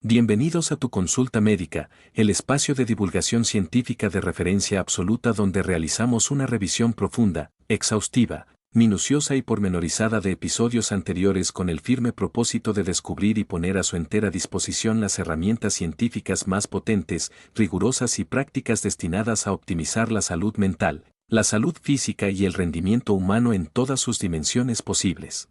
Bienvenidos a tu consulta médica, el espacio de divulgación científica de referencia absoluta donde realizamos una revisión profunda, exhaustiva, minuciosa y pormenorizada de episodios anteriores con el firme propósito de descubrir y poner a su entera disposición las herramientas científicas más potentes, rigurosas y prácticas destinadas a optimizar la salud mental, la salud física y el rendimiento humano en todas sus dimensiones posibles.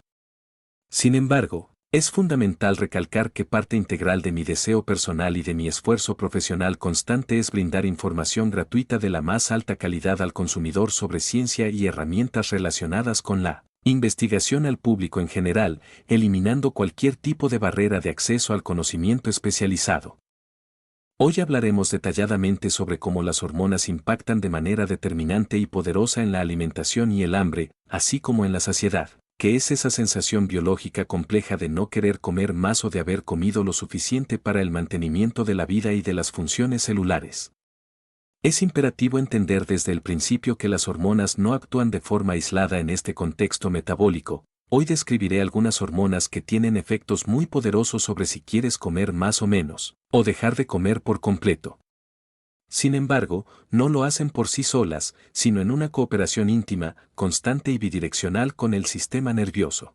Sin embargo, es fundamental recalcar que parte integral de mi deseo personal y de mi esfuerzo profesional constante es brindar información gratuita de la más alta calidad al consumidor sobre ciencia y herramientas relacionadas con la investigación al público en general, eliminando cualquier tipo de barrera de acceso al conocimiento especializado. Hoy hablaremos detalladamente sobre cómo las hormonas impactan de manera determinante y poderosa en la alimentación y el hambre, así como en la saciedad, que es esa sensación biológica compleja de no querer comer más o de haber comido lo suficiente para el mantenimiento de la vida y de las funciones celulares. Es imperativo entender desde el principio que las hormonas no actúan de forma aislada en este contexto metabólico. Hoy describiré algunas hormonas que tienen efectos muy poderosos sobre si quieres comer más o menos, o dejar de comer por completo. Sin embargo, no lo hacen por sí solas, sino en una cooperación íntima, constante y bidireccional con el sistema nervioso.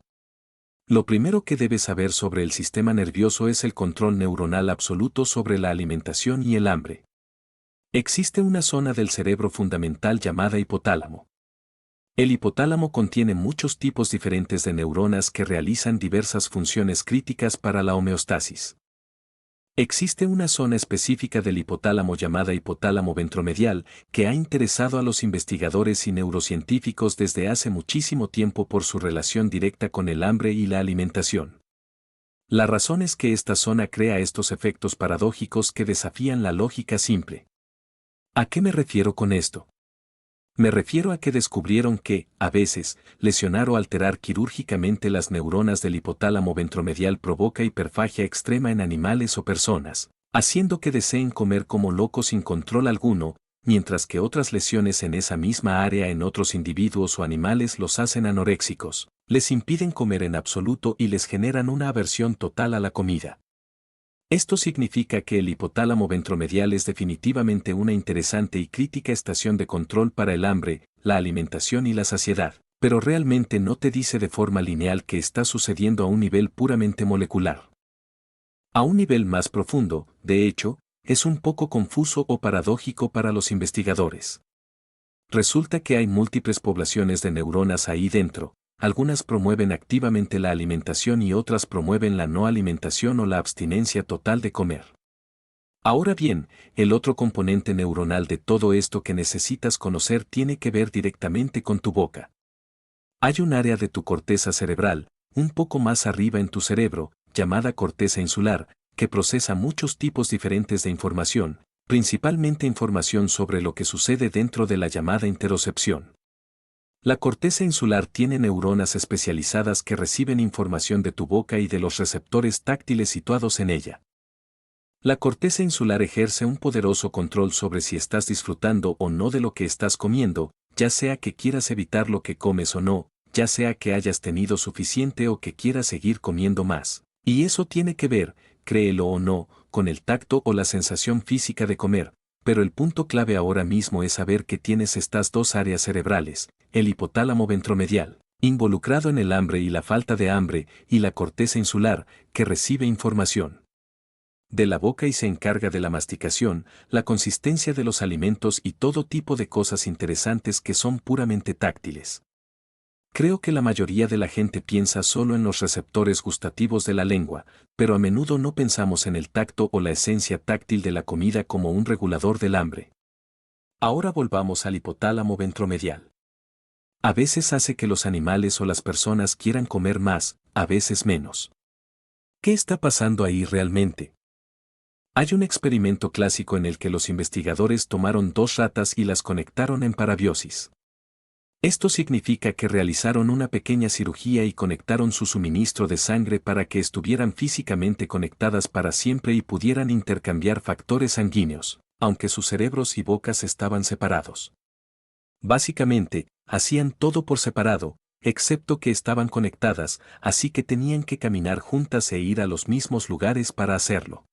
Lo primero que debes saber sobre el sistema nervioso es el control neuronal absoluto sobre la alimentación y el hambre. Existe una zona del cerebro fundamental llamada hipotálamo. El hipotálamo contiene muchos tipos diferentes de neuronas que realizan diversas funciones críticas para la homeostasis. Existe una zona específica del hipotálamo llamada hipotálamo ventromedial que ha interesado a los investigadores y neurocientíficos desde hace muchísimo tiempo por su relación directa con el hambre y la alimentación. La razón es que esta zona crea estos efectos paradójicos que desafían la lógica simple. ¿A qué me refiero con esto? Me refiero a que descubrieron que, a veces, lesionar o alterar quirúrgicamente las neuronas del hipotálamo ventromedial provoca hiperfagia extrema en animales o personas, haciendo que deseen comer como locos sin control alguno, mientras que otras lesiones en esa misma área en otros individuos o animales los hacen anoréxicos, les impiden comer en absoluto y les generan una aversión total a la comida. Esto significa que el hipotálamo ventromedial es definitivamente una interesante y crítica estación de control para el hambre, la alimentación y la saciedad, pero realmente no te dice de forma lineal que está sucediendo a un nivel puramente molecular. A un nivel más profundo, de hecho, es un poco confuso o paradójico para los investigadores. Resulta que hay múltiples poblaciones de neuronas ahí dentro. Algunas promueven activamente la alimentación y otras promueven la no alimentación o la abstinencia total de comer. Ahora bien, el otro componente neuronal de todo esto que necesitas conocer tiene que ver directamente con tu boca. Hay un área de tu corteza cerebral, un poco más arriba en tu cerebro, llamada corteza insular, que procesa muchos tipos diferentes de información, principalmente información sobre lo que sucede dentro de la llamada interocepción. La corteza insular tiene neuronas especializadas que reciben información de tu boca y de los receptores táctiles situados en ella. La corteza insular ejerce un poderoso control sobre si estás disfrutando o no de lo que estás comiendo, ya sea que quieras evitar lo que comes o no, ya sea que hayas tenido suficiente o que quieras seguir comiendo más. Y eso tiene que ver, créelo o no, con el tacto o la sensación física de comer. Pero el punto clave ahora mismo es saber que tienes estas dos áreas cerebrales, el hipotálamo ventromedial, involucrado en el hambre y la falta de hambre, y la corteza insular, que recibe información de la boca y se encarga de la masticación, la consistencia de los alimentos y todo tipo de cosas interesantes que son puramente táctiles. Creo que la mayoría de la gente piensa solo en los receptores gustativos de la lengua, pero a menudo no pensamos en el tacto o la esencia táctil de la comida como un regulador del hambre. Ahora volvamos al hipotálamo ventromedial. A veces hace que los animales o las personas quieran comer más, a veces menos. ¿Qué está pasando ahí realmente? Hay un experimento clásico en el que los investigadores tomaron dos ratas y las conectaron en parabiosis. Esto significa que realizaron una pequeña cirugía y conectaron su suministro de sangre para que estuvieran físicamente conectadas para siempre y pudieran intercambiar factores sanguíneos, aunque sus cerebros y bocas estaban separados. Básicamente, hacían todo por separado, excepto que estaban conectadas, así que tenían que caminar juntas e ir a los mismos lugares para hacerlo.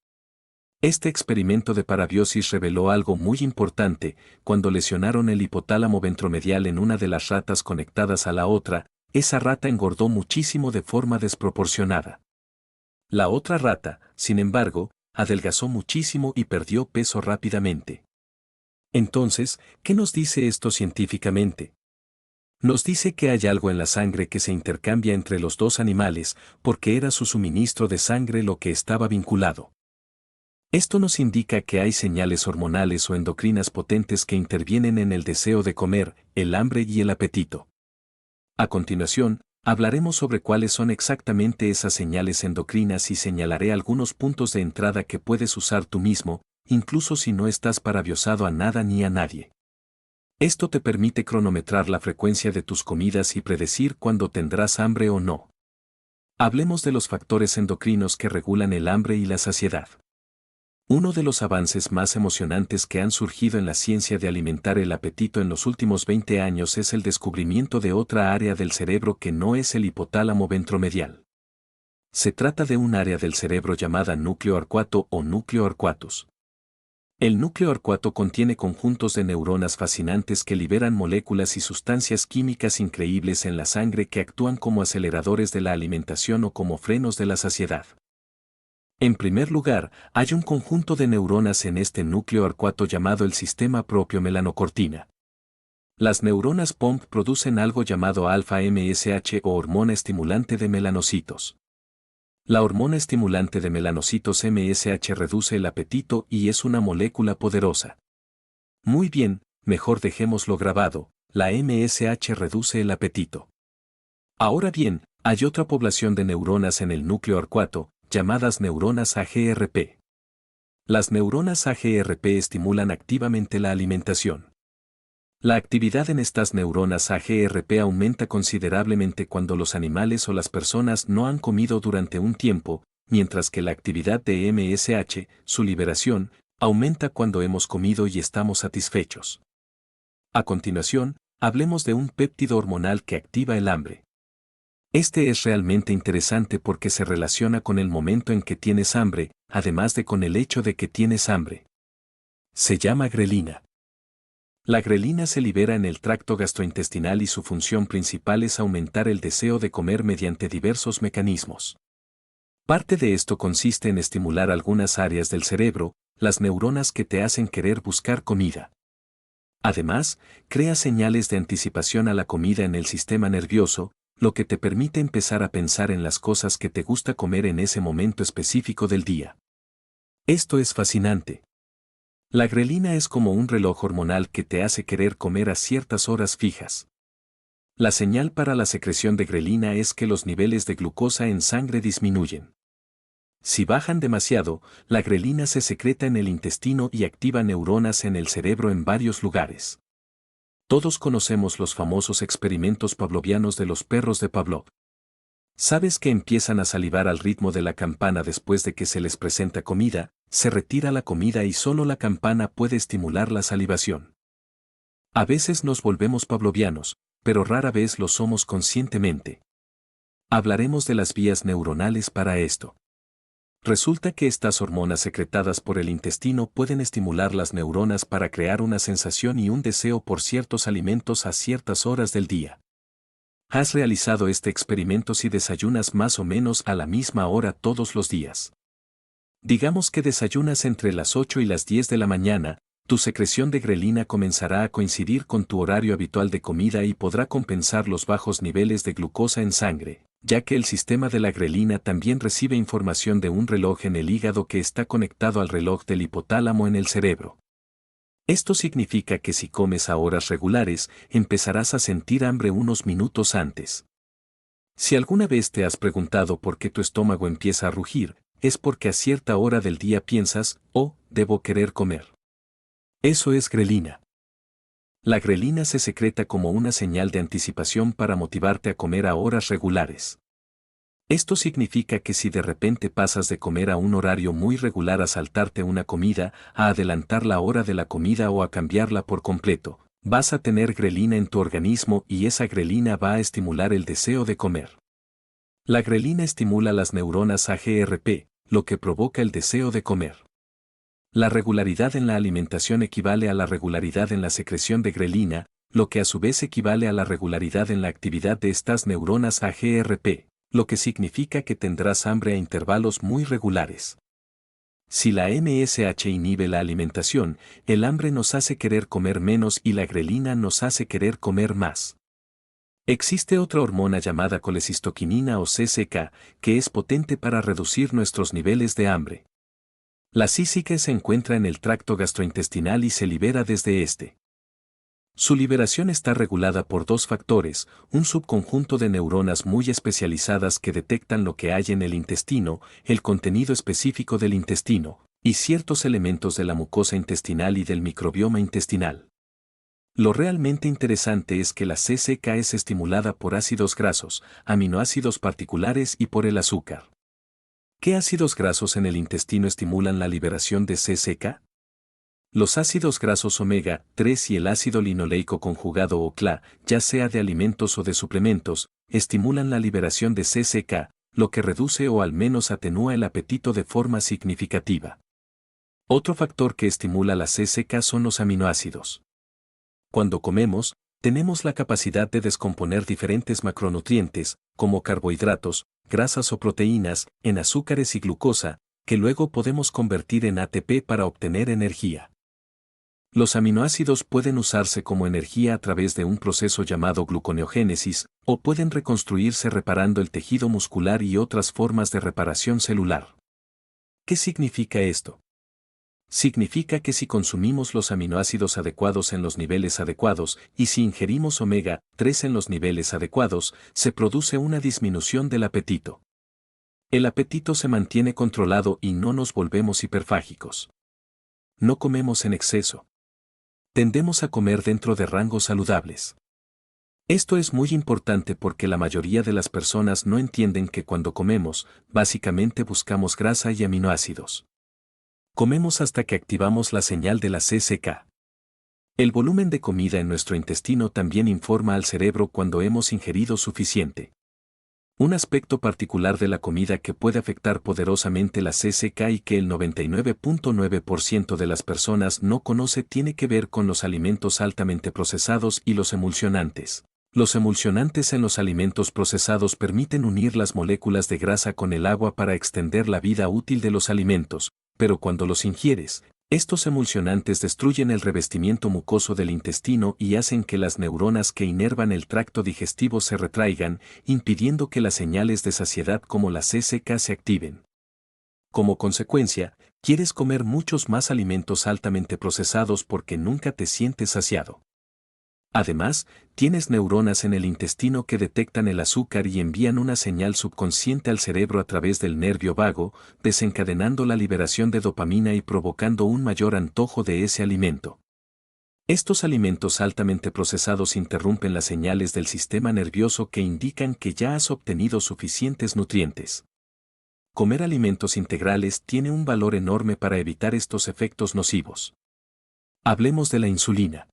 Este experimento de parabiosis reveló algo muy importante: cuando lesionaron el hipotálamo ventromedial en una de las ratas conectadas a la otra, esa rata engordó muchísimo de forma desproporcionada. La otra rata, sin embargo, adelgazó muchísimo y perdió peso rápidamente. Entonces, ¿qué nos dice esto científicamente? Nos dice que hay algo en la sangre que se intercambia entre los dos animales, porque era su suministro de sangre lo que estaba vinculado. Esto nos indica que hay señales hormonales o endocrinas potentes que intervienen en el deseo de comer, el hambre y el apetito. A continuación, hablaremos sobre cuáles son exactamente esas señales endocrinas y señalaré algunos puntos de entrada que puedes usar tú mismo, incluso si no estás parabiosado a nada ni a nadie. Esto te permite cronometrar la frecuencia de tus comidas y predecir cuándo tendrás hambre o no. Hablemos de los factores endocrinos que regulan el hambre y la saciedad. Uno de los avances más emocionantes que han surgido en la ciencia de alimentar el apetito en los últimos 20 años es el descubrimiento de otra área del cerebro que no es el hipotálamo ventromedial. Se trata de un área del cerebro llamada núcleo arcuato o núcleo arcuatus. El núcleo arcuato contiene conjuntos de neuronas fascinantes que liberan moléculas y sustancias químicas increíbles en la sangre que actúan como aceleradores de la alimentación o como frenos de la saciedad. En primer lugar, hay un conjunto de neuronas en este núcleo arcuato llamado el sistema propio melanocortina. Las neuronas POMP producen algo llamado alfa-MSH o hormona estimulante de melanocitos. La hormona estimulante de melanocitos MSH reduce el apetito y es una molécula poderosa. Muy bien, mejor dejémoslo grabado: la MSH reduce el apetito. Ahora bien, hay otra población de neuronas en el núcleo arcuato, llamadas neuronas AGRP. Las neuronas AGRP estimulan activamente la alimentación. La actividad en estas neuronas AGRP aumenta considerablemente cuando los animales o las personas no han comido durante un tiempo, mientras que la actividad de MSH, su liberación, aumenta cuando hemos comido y estamos satisfechos. A continuación, hablemos de un péptido hormonal que activa el hambre. Este es realmente interesante porque se relaciona con el momento en que tienes hambre, además de con el hecho de que tienes hambre. Se llama grelina. La grelina se libera en el tracto gastrointestinal y su función principal es aumentar el deseo de comer mediante diversos mecanismos. Parte de esto consiste en estimular algunas áreas del cerebro, las neuronas que te hacen querer buscar comida. Además, crea señales de anticipación a la comida en el sistema nervioso, lo que te permite empezar a pensar en las cosas que te gusta comer en ese momento específico del día. Esto es fascinante. La grelina es como un reloj hormonal que te hace querer comer a ciertas horas fijas. La señal para la secreción de grelina es que los niveles de glucosa en sangre disminuyen. Si bajan demasiado, la grelina se secreta en el intestino y activa neuronas en el cerebro en varios lugares. Todos conocemos los famosos experimentos pavlovianos de los perros de Pavlov. ¿Sabes que empiezan a salivar al ritmo de la campana después de que se les presenta comida? Se retira la comida y solo la campana puede estimular la salivación. A veces nos volvemos pavlovianos, pero rara vez lo somos conscientemente. Hablaremos de las vías neuronales para esto. Resulta que estas hormonas secretadas por el intestino pueden estimular las neuronas para crear una sensación y un deseo por ciertos alimentos a ciertas horas del día. ¿Has realizado este experimento si desayunas más o menos a la misma hora todos los días? Digamos que desayunas entre las 8 y las 10 de la mañana, tu secreción de grelina comenzará a coincidir con tu horario habitual de comida y podrá compensar los bajos niveles de glucosa en sangre, ya que el sistema de la grelina también recibe información de un reloj en el hígado que está conectado al reloj del hipotálamo en el cerebro. Esto significa que si comes a horas regulares, empezarás a sentir hambre unos minutos antes. Si alguna vez te has preguntado por qué tu estómago empieza a rugir, es porque a cierta hora del día piensas: «Oh, debo querer comer». Eso es grelina. La grelina se secreta como una señal de anticipación para motivarte a comer a horas regulares. Esto significa que si de repente pasas de comer a un horario muy regular a saltarte una comida, a adelantar la hora de la comida o a cambiarla por completo, vas a tener grelina en tu organismo y esa grelina va a estimular el deseo de comer. La grelina estimula las neuronas AGRP, lo que provoca el deseo de comer. La regularidad en la alimentación equivale a la regularidad en la secreción de grelina, lo que a su vez equivale a la regularidad en la actividad de estas neuronas AGRP, lo que significa que tendrás hambre a intervalos muy regulares. Si la MSH inhibe la alimentación, el hambre nos hace querer comer menos y la grelina nos hace querer comer más. Existe otra hormona llamada colecistoquinina o CCK, que es potente para reducir nuestros niveles de hambre. La CCK se encuentra en el tracto gastrointestinal y se libera desde este. Su liberación está regulada por dos factores, un subconjunto de neuronas muy especializadas que detectan lo que hay en el intestino, el contenido específico del intestino, y ciertos elementos de la mucosa intestinal y del microbioma intestinal. Lo realmente interesante es que la CCK es estimulada por ácidos grasos, aminoácidos particulares y por el azúcar. ¿Qué ácidos grasos en el intestino estimulan la liberación de CCK? Los ácidos grasos omega 3 y el ácido linoleico conjugado o CLA, ya sea de alimentos o de suplementos, estimulan la liberación de CCK, lo que reduce o al menos atenúa el apetito de forma significativa. Otro factor que estimula la CCK son los aminoácidos. Cuando comemos, tenemos la capacidad de descomponer diferentes macronutrientes, como carbohidratos, grasas o proteínas, en azúcares y glucosa, que luego podemos convertir en ATP para obtener energía. Los aminoácidos pueden usarse como energía a través de un proceso llamado gluconeogénesis, o pueden reconstruirse reparando el tejido muscular y otras formas de reparación celular. ¿Qué significa esto? Significa que si consumimos los aminoácidos adecuados en los niveles adecuados y si ingerimos omega 3 en los niveles adecuados, se produce una disminución del apetito. El apetito se mantiene controlado y no nos volvemos hiperfágicos. No comemos en exceso. Tendemos a comer dentro de rangos saludables. Esto es muy importante porque la mayoría de las personas no entienden que cuando comemos, básicamente buscamos grasa y aminoácidos. Comemos hasta que activamos la señal de la CCK. El volumen de comida en nuestro intestino también informa al cerebro cuando hemos ingerido suficiente. Un aspecto particular de la comida que puede afectar poderosamente la CCK y que el 99.9% de las personas no conoce tiene que ver con los alimentos altamente procesados y los emulsionantes. Los emulsionantes en los alimentos procesados permiten unir las moléculas de grasa con el agua para extender la vida útil de los alimentos, pero cuando los ingieres, estos emulsionantes destruyen el revestimiento mucoso del intestino y hacen que las neuronas que inervan el tracto digestivo se retraigan, impidiendo que las señales de saciedad como la CCK se activen. Como consecuencia, quieres comer muchos más alimentos altamente procesados porque nunca te sientes saciado. Además, tienes neuronas en el intestino que detectan el azúcar y envían una señal subconsciente al cerebro a través del nervio vago, desencadenando la liberación de dopamina y provocando un mayor antojo de ese alimento. Estos alimentos altamente procesados interrumpen las señales del sistema nervioso que indican que ya has obtenido suficientes nutrientes. Comer alimentos integrales tiene un valor enorme para evitar estos efectos nocivos. Hablemos de la insulina.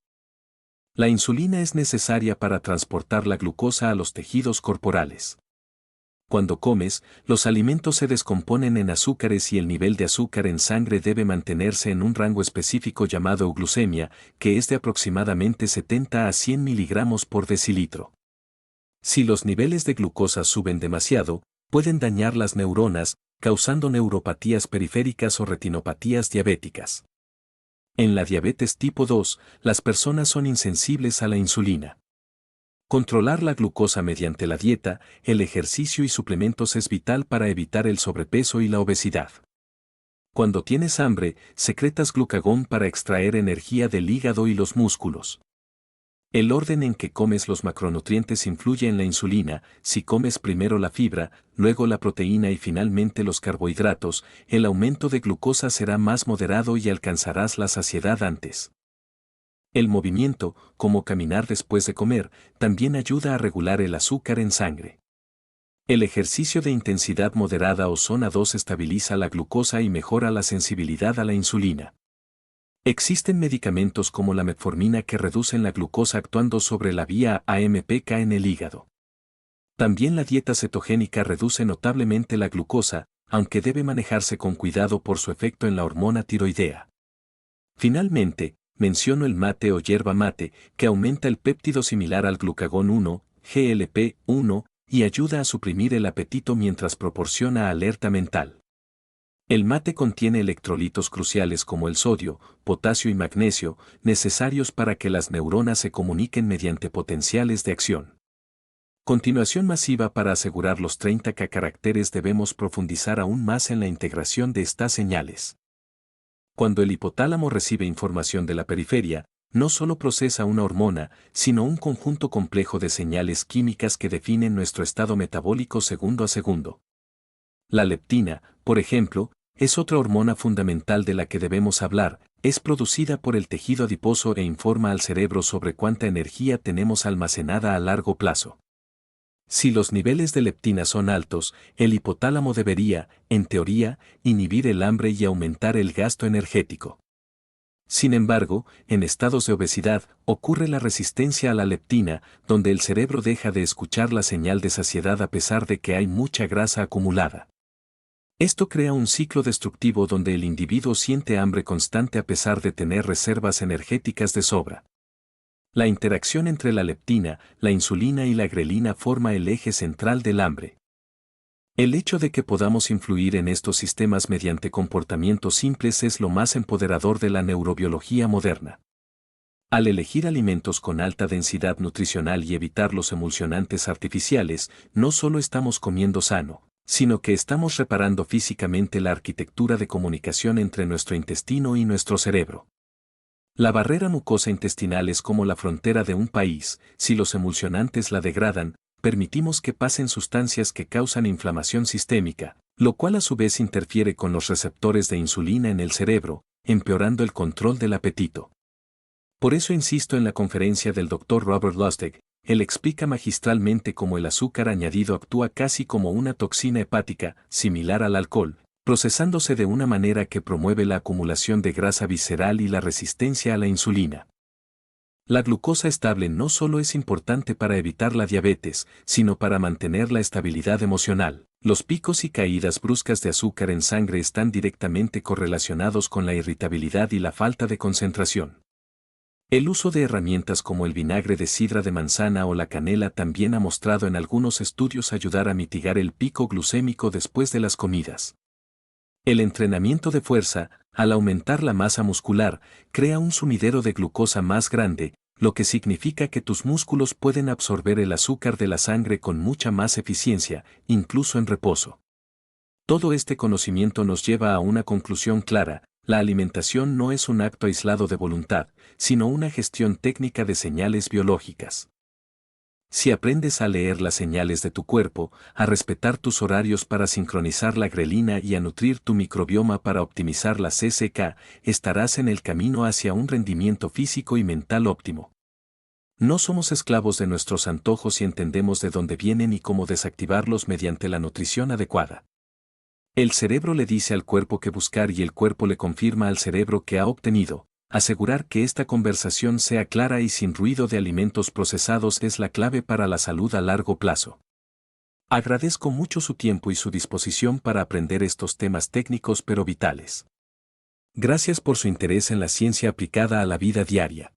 La insulina es necesaria para transportar la glucosa a los tejidos corporales. Cuando comes, los alimentos se descomponen en azúcares y el nivel de azúcar en sangre debe mantenerse en un rango específico llamado euglucemia, que es de aproximadamente 70 a 100 miligramos por decilitro. Si los niveles de glucosa suben demasiado, pueden dañar las neuronas, causando neuropatías periféricas o retinopatías diabéticas. En la diabetes tipo 2, las personas son insensibles a la insulina. Controlar la glucosa mediante la dieta, el ejercicio y suplementos es vital para evitar el sobrepeso y la obesidad. Cuando tienes hambre, secretas glucagón para extraer energía del hígado y los músculos. El orden en que comes los macronutrientes influye en la insulina. Si comes primero la fibra, luego la proteína y finalmente los carbohidratos, el aumento de glucosa será más moderado y alcanzarás la saciedad antes. El movimiento, como caminar después de comer, también ayuda a regular el azúcar en sangre. El ejercicio de intensidad moderada o zona 2 estabiliza la glucosa y mejora la sensibilidad a la insulina. Existen medicamentos como la metformina que reducen la glucosa actuando sobre la vía AMPK en el hígado. También la dieta cetogénica reduce notablemente la glucosa, aunque debe manejarse con cuidado por su efecto en la hormona tiroidea. Finalmente, menciono el mate o yerba mate, que aumenta el péptido similar al glucagón 1, GLP-1, y ayuda a suprimir el apetito mientras proporciona alerta mental. El mate contiene electrolitos cruciales como el sodio, potasio y magnesio, necesarios para que las neuronas se comuniquen mediante potenciales de acción. Continuación masiva. Para asegurar los 30K caracteres debemos profundizar aún más en la integración de estas señales. Cuando el hipotálamo recibe información de la periferia, no solo procesa una hormona, sino un conjunto complejo de señales químicas que definen nuestro estado metabólico segundo a segundo. La leptina, por ejemplo, es otra hormona fundamental de la que debemos hablar, es producida por el tejido adiposo e informa al cerebro sobre cuánta energía tenemos almacenada a largo plazo. Si los niveles de leptina son altos, el hipotálamo debería, en teoría, inhibir el hambre y aumentar el gasto energético. Sin embargo, en estados de obesidad, ocurre la resistencia a la leptina, donde el cerebro deja de escuchar la señal de saciedad a pesar de que hay mucha grasa acumulada. Esto crea un ciclo destructivo donde el individuo siente hambre constante a pesar de tener reservas energéticas de sobra. La interacción entre la leptina, la insulina y la grelina forma el eje central del hambre. El hecho de que podamos influir en estos sistemas mediante comportamientos simples es lo más empoderador de la neurobiología moderna. Al elegir alimentos con alta densidad nutricional y evitar los emulsionantes artificiales, no solo estamos comiendo sano, sino que estamos reparando físicamente la arquitectura de comunicación entre nuestro intestino y nuestro cerebro. La barrera mucosa intestinal es como la frontera de un país. Si los emulsionantes la degradan, permitimos que pasen sustancias que causan inflamación sistémica, lo cual a su vez interfiere con los receptores de insulina en el cerebro, empeorando el control del apetito. Por eso insisto en la conferencia del Dr. Robert Lustig. Él explica magistralmente cómo el azúcar añadido actúa casi como una toxina hepática, similar al alcohol, procesándose de una manera que promueve la acumulación de grasa visceral y la resistencia a la insulina. La glucosa estable no solo es importante para evitar la diabetes, sino para mantener la estabilidad emocional. Los picos y caídas bruscas de azúcar en sangre están directamente correlacionados con la irritabilidad y la falta de concentración. El uso de herramientas como el vinagre de sidra de manzana o la canela también ha mostrado en algunos estudios ayudar a mitigar el pico glucémico después de las comidas. El entrenamiento de fuerza, al aumentar la masa muscular, crea un sumidero de glucosa más grande, lo que significa que tus músculos pueden absorber el azúcar de la sangre con mucha más eficiencia, incluso en reposo. Todo este conocimiento nos lleva a una conclusión clara: la alimentación no es un acto aislado de voluntad, sino una gestión técnica de señales biológicas. Si aprendes a leer las señales de tu cuerpo, a respetar tus horarios para sincronizar la grelina y a nutrir tu microbioma para optimizar la CCK, estarás en el camino hacia un rendimiento físico y mental óptimo. No somos esclavos de nuestros antojos y entendemos de dónde vienen y cómo desactivarlos mediante la nutrición adecuada. El cerebro le dice al cuerpo qué buscar y el cuerpo le confirma al cerebro que ha obtenido. Asegurar que esta conversación sea clara y sin ruido de alimentos procesados es la clave para la salud a largo plazo. Agradezco mucho su tiempo y su disposición para aprender estos temas técnicos pero vitales. Gracias por su interés en la ciencia aplicada a la vida diaria.